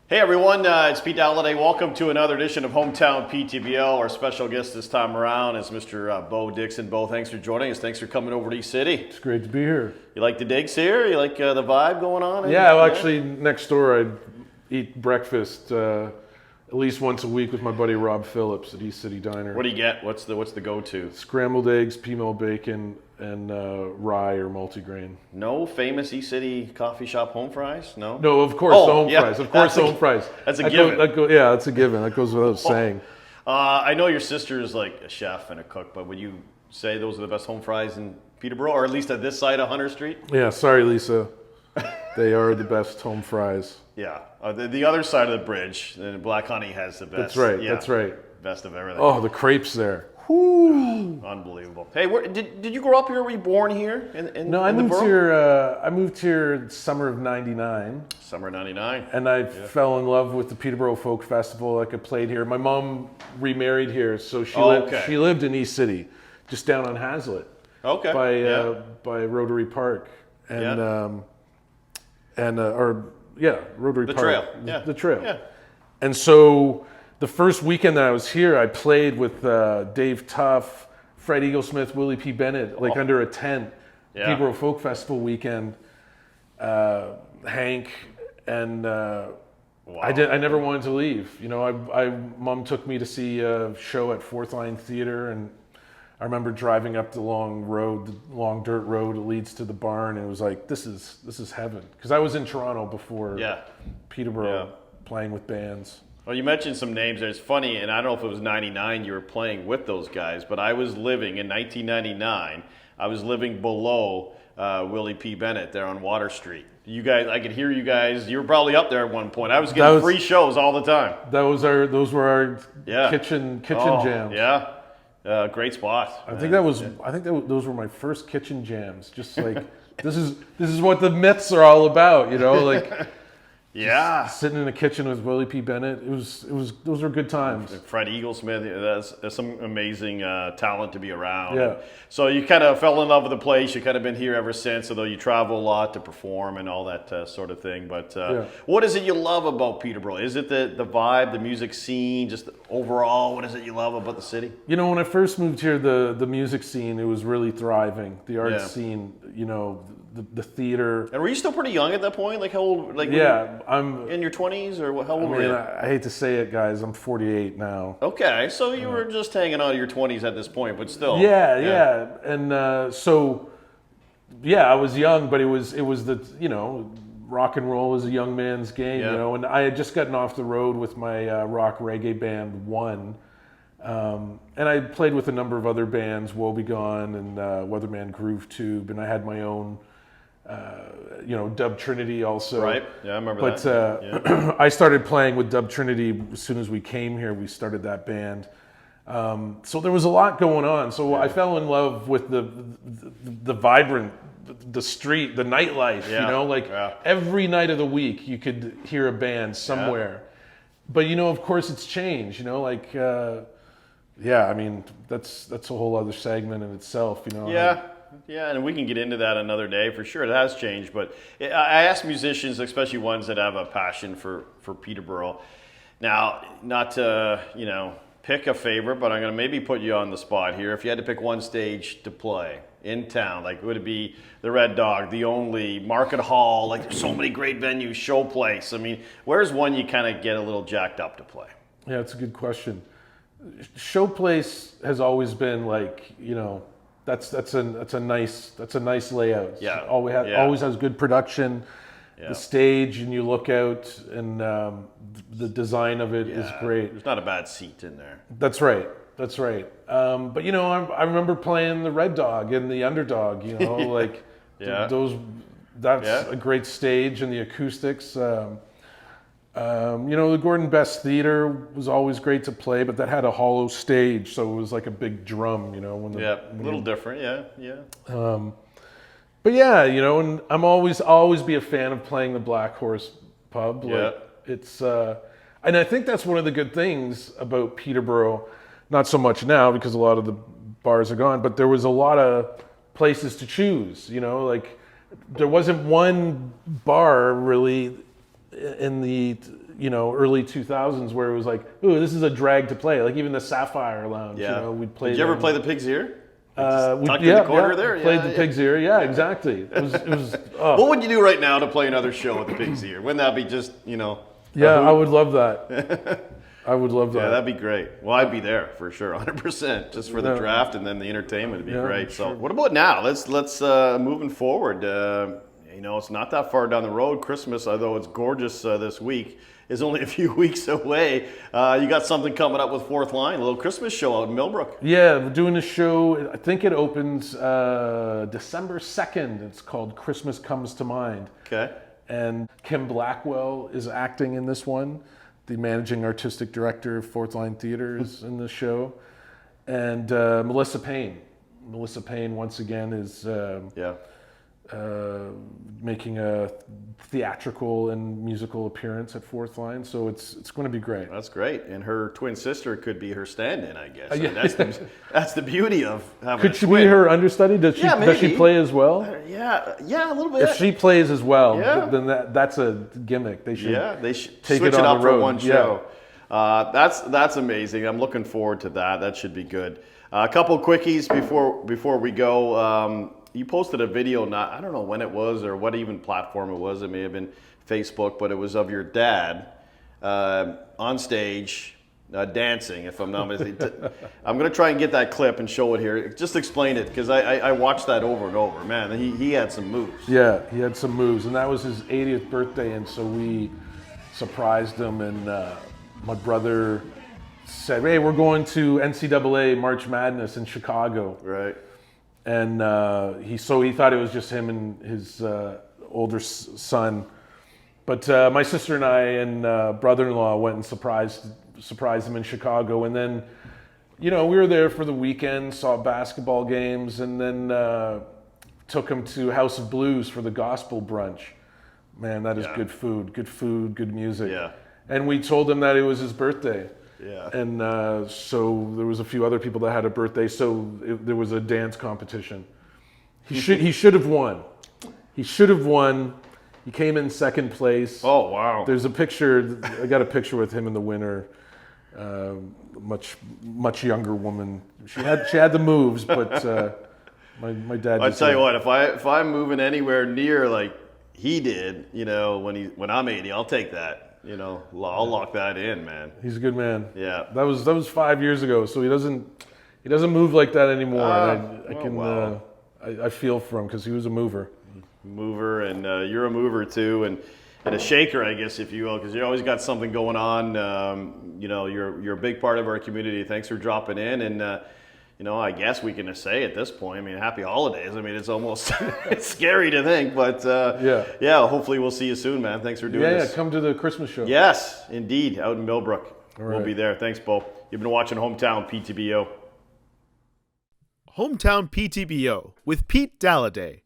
Hey everyone, it's Pete Dalliday. Welcome to another edition of Hometown PTBO. Our special guest this time around is Mr. Beau Dixon. Beau, thanks for joining us. Thanks for coming over to East City. It's great to be here. You like the digs here? You like the vibe going on? Yeah, well, actually, next door I eat breakfast at least once a week with my buddy Rob Phillips at East City Diner. What do you get? What's the go-to? Scrambled eggs, peanut butter, and rye or multigrain. No famous East City coffee shop home fries? No? No, of course the home fries. Of course the home fries. That's a given. Yeah, that's a given. That goes without saying. I know your sister is like a chef and a cook, but would you say those are the best home fries in Peterborough, or at least at this side of Hunter Street? Yeah, sorry, Lisa. They are the best home fries. Yeah, the other side of the bridge, Black Honey has the best. That's right. Yeah, that's right. Best of everything. Oh, the crepes there. Whoo! Unbelievable. Hey, did you grow up here? Were you born here? No, I moved borough? here. I moved here summer of '99. Summer '99. And I fell in love with the Peterborough Folk Festival. Like I played here. My mom remarried here, so she lived in East City, just down on Hazlitt. Okay. By Rotary Park and Rotary Park. Trail. Yeah. The trail. Yeah. And so the first weekend that I was here, I played with Dave Tuff, Fred Eaglesmith, Willie P. Bennett, under a tent. Yeah. Peterborough Folk Festival weekend. Hank and Wow. I never wanted to leave. You know, Mom took me to see a show at Fourth Line Theater, and I remember driving up the long dirt road that leads to the barn, and it was like, this is heaven. Because I was in Toronto before Peterborough playing with bands. Well, you mentioned some names there. It's funny, and I don't know if it was '99 you were playing with those guys, but I was living in 1999. I was living below Willie P. Bennett there on Water Street. You guys, I could hear you guys. You were probably up there at one point. I was getting free shows all the time. Those were our kitchen jams. Yeah, great spot. I think those were my first kitchen jams. Just like this is what the myths are all about, you know, like. Yeah, sitting in the kitchen with Willie P. Bennett. It was those were good times. Fred Eaglesmith, that's some amazing talent to be around. Yeah. So you kind of fell in love with the place. You kind of been here ever since, although you travel a lot to perform and all that sort of thing. But what is it you love about Peterborough? Is it the vibe, the music scene, just overall? What is it you love about the city? You know, when I first moved here, the music scene, it was really thriving. The art scene, you know, the theater. And were you still pretty young at that point? Like how old? Like I'm in your 20s, or how old were you? I hate to say it, guys. I'm 48 now. Okay, so you were just hanging out of your 20s at this point, but still. Yeah. And I was young, but it was the, you know, rock and roll is a young man's game, you know. And I had just gotten off the road with my rock reggae band One, and I played with a number of other bands, Woebegone and Weatherman Groove Tube, and I had my own. Dub Trinity also. Right. Yeah, I remember that. But I started playing with Dub Trinity as soon as we came here. We started that band. So there was a lot going on. So I fell in love with the vibrant, the street, the nightlife. You know, every night of the week you could hear a band somewhere. But you know, of course, it's changed. You know, like I mean, that's a whole other segment in itself. You know. Yeah, and we can get into that another day for sure. It has changed, but I ask musicians, especially ones that have a passion for Peterborough. Now, not to pick a favorite, but I'm going to maybe put you on the spot here. If you had to pick one stage to play in town, like would it be the Red Dog, the Only, Market Hall? Like there's so many great venues, Showplace. I mean, where's one you kind of get a little jacked up to play? Yeah, it's a good question. Showplace has always been like, you know. That's a nice layout. Yeah. Always has good production. Yeah. The stage, and you look out, and the design of it is great. There's not a bad seat in there. That's right. But you know, I remember playing the Red Dog and the Underdog. You know, like those. That's a great stage, and the acoustics. You know, the Gordon Best Theater was always great to play, but that had a hollow stage, so it was like a big drum, you know. A little different, yeah. But yeah, you know, and I'm always be a fan of playing the Black Horse Pub. Like, it's, and I think that's one of the good things about Peterborough, not so much now because a lot of the bars are gone, but there was a lot of places to choose, you know, like there wasn't one bar really in the, early 2000s where it was like, ooh, this is a drag to play. Like even the Sapphire Lounge, we'd play. Did you ever play the Pig's Ear? Tucked in the corner there? Played the Pig's Ear, exactly. It was What would you do right now to play another show with the Pig's Ear? Wouldn't that be just, I would love that. I would love that. Yeah, that'd be great. Well, I'd be there for sure, 100%, just for the draft and then the entertainment would be great. So, what about now? Let's moving forward. It's not that far down the road. Christmas, although it's gorgeous this week, is only a few weeks away. You got something coming up with Fourth Line, a little Christmas show out in Millbrook. Yeah, we're doing a show. I think it opens December 2nd. It's called Christmas Comes to Mind. Okay. And Kim Blackwell is acting in this one. The managing artistic director of Fourth Line Theater is in the show. And Melissa Payne. Melissa Payne, once again, is making a theatrical and musical appearance at Fourth Line. So it's going to be great. That's great. And her twin sister could be her stand-in, I guess. I mean, that's the beauty of having Could she be her understudy? Does she play as well? Yeah, a little bit. If she plays as well, then that's a gimmick. They should take switch it up for one show. That's amazing. I'm looking forward to that. That should be good. A couple quickies before we go. You posted a video, I don't know when it was or what even platform it was. It may have been Facebook, but it was of your dad on stage dancing, if I'm not mistaken. I'm going to try and get that clip and show it here. Just explain it, because I watched that over and over. Man, he had some moves. Yeah, he had some moves, and that was his 80th birthday, and so we surprised him, and my brother said, hey, we're going to NCAA March Madness in Chicago. Right. And he thought it was just him and his older son. But my sister and I and brother-in-law went and surprised him in Chicago. And then, we were there for the weekend, saw basketball games, and then took him to House of Blues for the gospel brunch. Man, that is good food, good music. Yeah. And we told him that it was his birthday. Yeah. And so there was a few other people that had a birthday, so there was a dance competition. He should have won. He should have won. He came in second place. Oh, wow. There's a picture. I got a picture with him and the winner. Much younger woman. She had the moves, but my dad. I tell you what, if I'm moving anywhere near like he did, when I'm 80, I'll take that. I'll lock that in, man. He's a good man. Yeah. That was 5 years ago, so he doesn't move like that anymore. I feel for him because he was a mover. And you're a mover too, and a shaker, I guess, if you will, because you always got something going on. You're a big part of our community. Thanks for dropping in, and I guess we can say at this point, happy holidays. It's almost it's scary to think, but hopefully we'll see you soon, man. Thanks for doing this. Yeah, come to the Christmas show. Yes, indeed, out in Millbrook. All right. We'll be there. Thanks, Beau. You've been watching Hometown PTBO. Hometown PTBO with Pete Dalliday.